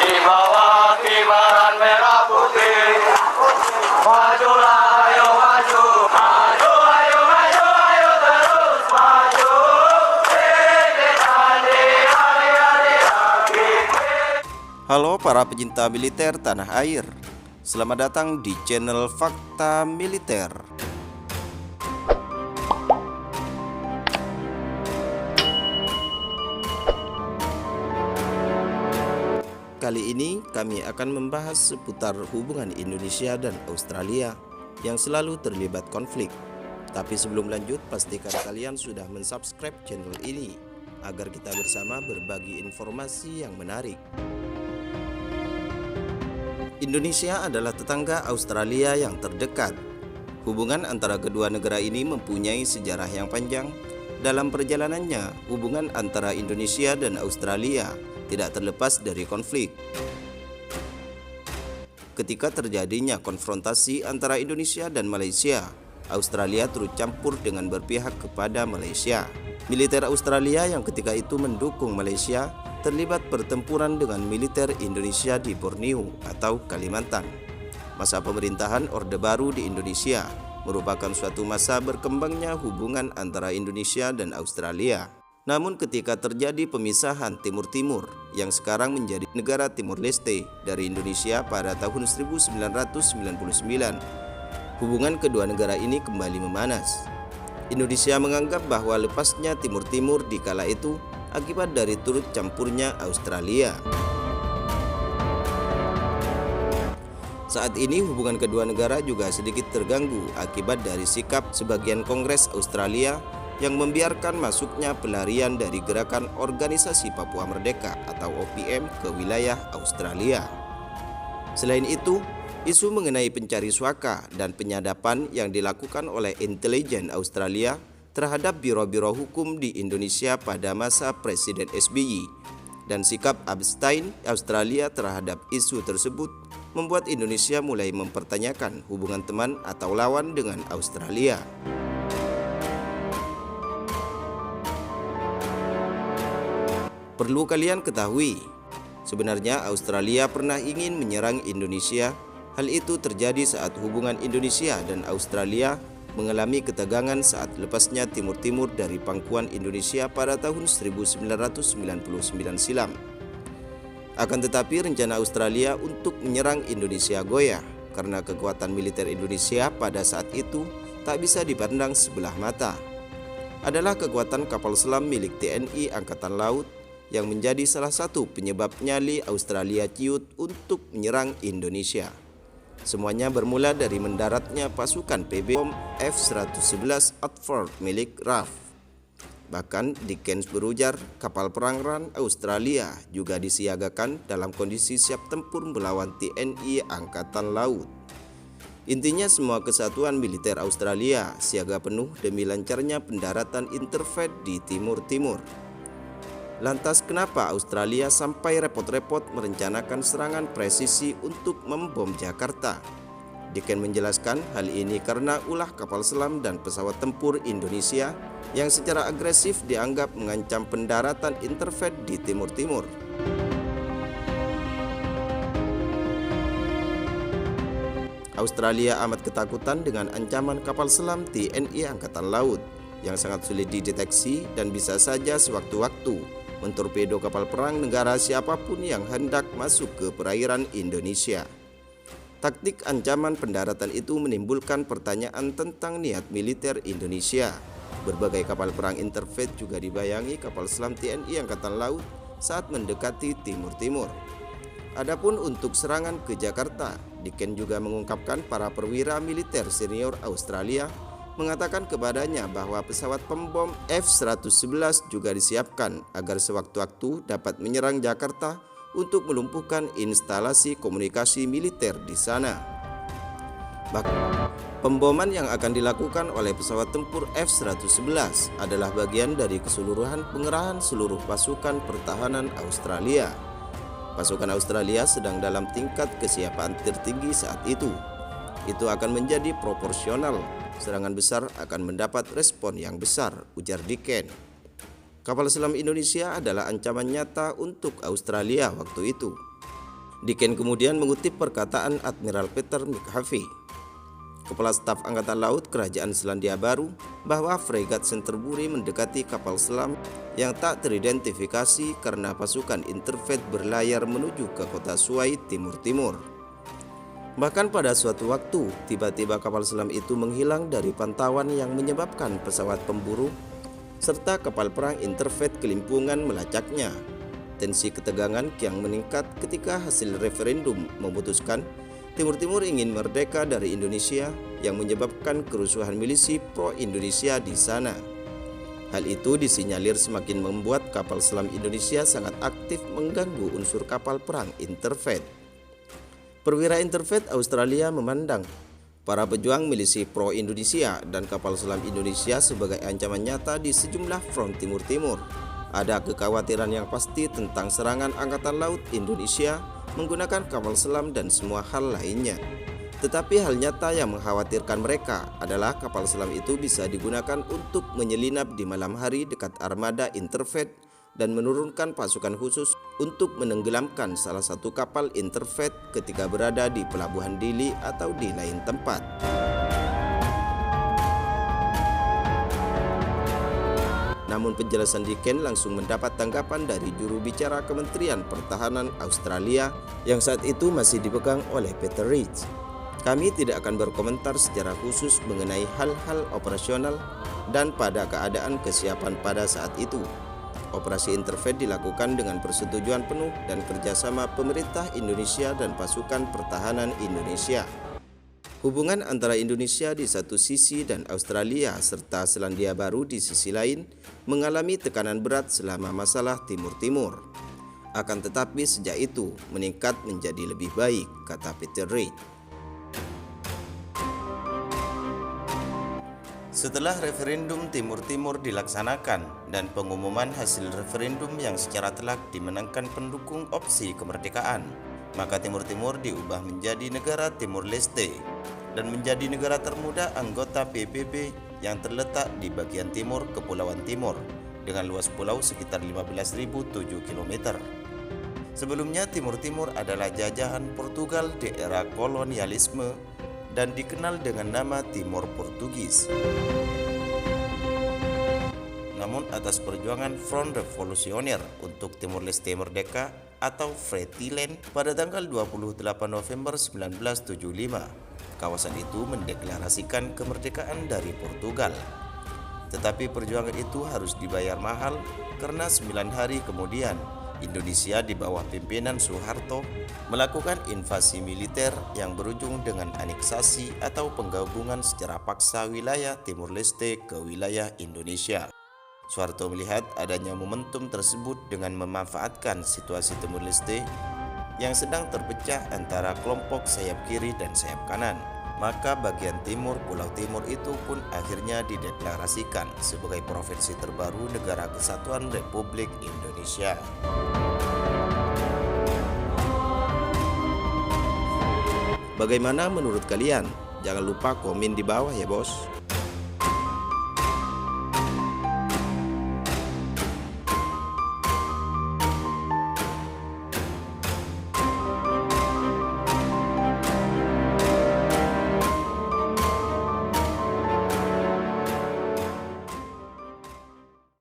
Di bawah kibaran merah putih, majulah ayo maju, maju ayo maju ayo terus maju. Halo para pecinta militer tanah air, selamat datang di channel Fakta Militer. Kali ini kami akan membahas seputar hubungan Indonesia dan Australia yang selalu terlibat konflik. Tapi sebelum lanjut, pastikan kalian sudah mensubscribe channel ini agar kita bersama berbagi informasi yang menarik. Indonesia adalah tetangga Australia yang terdekat. Hubungan antara kedua negara ini mempunyai sejarah yang panjang. Dalam perjalanannya, hubungan antara Indonesia dan Australia tidak terlepas dari konflik. Ketika terjadinya konfrontasi antara Indonesia dan Malaysia, Australia turut campur dengan berpihak kepada Malaysia. Militer Australia yang ketika itu mendukung Malaysia terlibat pertempuran dengan militer Indonesia di Borneo atau Kalimantan. Masa pemerintahan Orde Baru di Indonesia merupakan suatu masa berkembangnya hubungan antara Indonesia dan Australia. Namun ketika terjadi pemisahan Timur Timur yang sekarang menjadi negara Timur Leste dari Indonesia pada tahun 1999, hubungan kedua negara ini kembali memanas. Indonesia menganggap bahwa lepasnya Timur Timur di kala itu akibat dari turut campurnya Australia. Saat ini hubungan kedua negara juga sedikit terganggu akibat dari sikap sebagian Kongres Australia yang membiarkan masuknya pelarian dari gerakan Organisasi Papua Merdeka atau OPM ke wilayah Australia. Selain itu, isu mengenai pencari suaka dan penyadapan yang dilakukan oleh intelijen Australia terhadap biro-biro hukum di Indonesia pada masa Presiden SBY dan sikap abstain Australia terhadap isu tersebut membuat Indonesia mulai mempertanyakan hubungan teman atau lawan dengan Australia. Perlu kalian ketahui, sebenarnya Australia pernah ingin menyerang Indonesia. Hal itu terjadi saat hubungan Indonesia dan Australia mengalami ketegangan saat lepasnya Timur Timur dari pangkuan Indonesia pada tahun 1999 silam. Akan tetapi rencana Australia untuk menyerang Indonesia goyah karena kekuatan militer Indonesia pada saat itu tak bisa dipandang sebelah mata. Adalah kekuatan kapal selam milik TNI Angkatan Laut yang menjadi salah satu penyebab nyali Australia ciut untuk menyerang Indonesia. Semuanya bermula dari mendaratnya pasukan PB bom F-111 Otford milik RAF. Bahkan Dickens berujar kapal perang RAN Australia juga disiagakan dalam kondisi siap tempur melawan TNI Angkatan Laut. Intinya semua kesatuan militer Australia siaga penuh demi lancarnya pendaratan interfleet di Timur Timur. Lantas kenapa Australia sampai repot-repot merencanakan serangan presisi untuk membom Jakarta? Dickens menjelaskan hal ini karena ulah kapal selam dan pesawat tempur Indonesia yang secara agresif dianggap mengancam pendaratan interfleet di Timur Timur. Australia amat ketakutan dengan ancaman kapal selam TNI Angkatan Laut yang sangat sulit dideteksi dan bisa saja sewaktu-waktu mentorpedo kapal perang negara siapapun yang hendak masuk ke perairan Indonesia. Taktik ancaman pendaratan itu menimbulkan pertanyaan tentang niat militer Indonesia. Berbagai kapal perang interfleet juga dibayangi kapal selam TNI Angkatan Laut saat mendekati Timur Timur. Adapun untuk serangan ke Jakarta, Dickens juga mengungkapkan para perwira militer senior Australia mengatakan kepadanya bahwa pesawat pembom F-111 juga disiapkan agar sewaktu-waktu dapat menyerang Jakarta untuk melumpuhkan instalasi komunikasi militer di sana. Pemboman yang akan dilakukan oleh pesawat tempur F-111 adalah bagian dari keseluruhan pengerahan seluruh pasukan pertahanan Australia. Pasukan Australia sedang dalam tingkat kesiapan tertinggi saat itu. Itu akan menjadi proporsional. Serangan besar akan mendapat respon yang besar, ujar Dickens. Kapal selam Indonesia adalah ancaman nyata untuk Australia waktu itu. Dicken kemudian mengutip perkataan Admiral Peter McHarvey, Kepala Staf Angkatan Laut Kerajaan Selandia Baru, bahwa fregat Canterbury mendekati kapal selam yang tak teridentifikasi karena pasukan interfet berlayar menuju ke kota Suai timur-timur. Bahkan pada suatu waktu, tiba-tiba kapal selam itu menghilang dari pantauan yang menyebabkan pesawat pemburu serta kapal perang interfet kelimpungan melacaknya. Tensi ketegangan kian meningkat ketika hasil referendum memutuskan Timur Timur ingin merdeka dari Indonesia yang menyebabkan kerusuhan milisi pro-Indonesia di sana. Hal itu disinyalir semakin membuat kapal selam Indonesia sangat aktif mengganggu unsur kapal perang interfet. Perwira interfet Australia memandang para pejuang milisi pro-Indonesia dan kapal selam Indonesia sebagai ancaman nyata di sejumlah front Timur Timur. Ada kekhawatiran yang pasti tentang serangan Angkatan Laut Indonesia menggunakan kapal selam dan semua hal lainnya. Tetapi hal nyata yang mengkhawatirkan mereka adalah kapal selam itu bisa digunakan untuk menyelinap di malam hari dekat armada interfet dan menurunkan pasukan khusus untuk menenggelamkan salah satu kapal interfet ketika berada di pelabuhan Dili atau di lain tempat. Namun penjelasan Dicken langsung mendapat tanggapan dari juru bicara Kementerian Pertahanan Australia yang saat itu masih dipegang oleh Peter Reid. Kami tidak akan berkomentar secara khusus mengenai hal-hal operasional dan pada keadaan kesiapan pada saat itu. Operasi interfet dilakukan dengan persetujuan penuh dan kerjasama pemerintah Indonesia dan pasukan pertahanan Indonesia. Hubungan antara Indonesia di satu sisi dan Australia serta Selandia Baru di sisi lain mengalami tekanan berat selama masalah Timur Timur. Akan tetapi sejak itu meningkat menjadi lebih baik, kata Peter Reid. Setelah referendum Timur Timur dilaksanakan dan pengumuman hasil referendum yang secara telak dimenangkan pendukung opsi kemerdekaan, maka Timur Timur diubah menjadi negara Timur Leste dan menjadi negara termuda anggota PBB yang terletak di bagian timur Kepulauan Timur dengan luas pulau sekitar 15.007 km. Sebelumnya Timur Timur adalah jajahan Portugal di era kolonialisme dan dikenal dengan nama Timor Portugis. Namun atas perjuangan Front Revolusioner untuk Timur Leste Merdeka atau Fretilin pada tanggal 28 November 1975, kawasan itu mendeklarasikan kemerdekaan dari Portugal. Tetapi perjuangan itu harus dibayar mahal karena 9 hari kemudian Indonesia di bawah pimpinan Soeharto melakukan invasi militer yang berujung dengan aneksasi atau penggabungan secara paksa wilayah Timur Leste ke wilayah Indonesia. Soeharto melihat adanya momentum tersebut dengan memanfaatkan situasi Timur Leste yang sedang terpecah antara kelompok sayap kiri dan sayap kanan. Maka bagian timur Pulau Timur itu pun akhirnya dideklarasikan sebagai provinsi terbaru Negara Kesatuan Republik Indonesia. Bagaimana menurut kalian? Jangan lupa komen di bawah ya bos.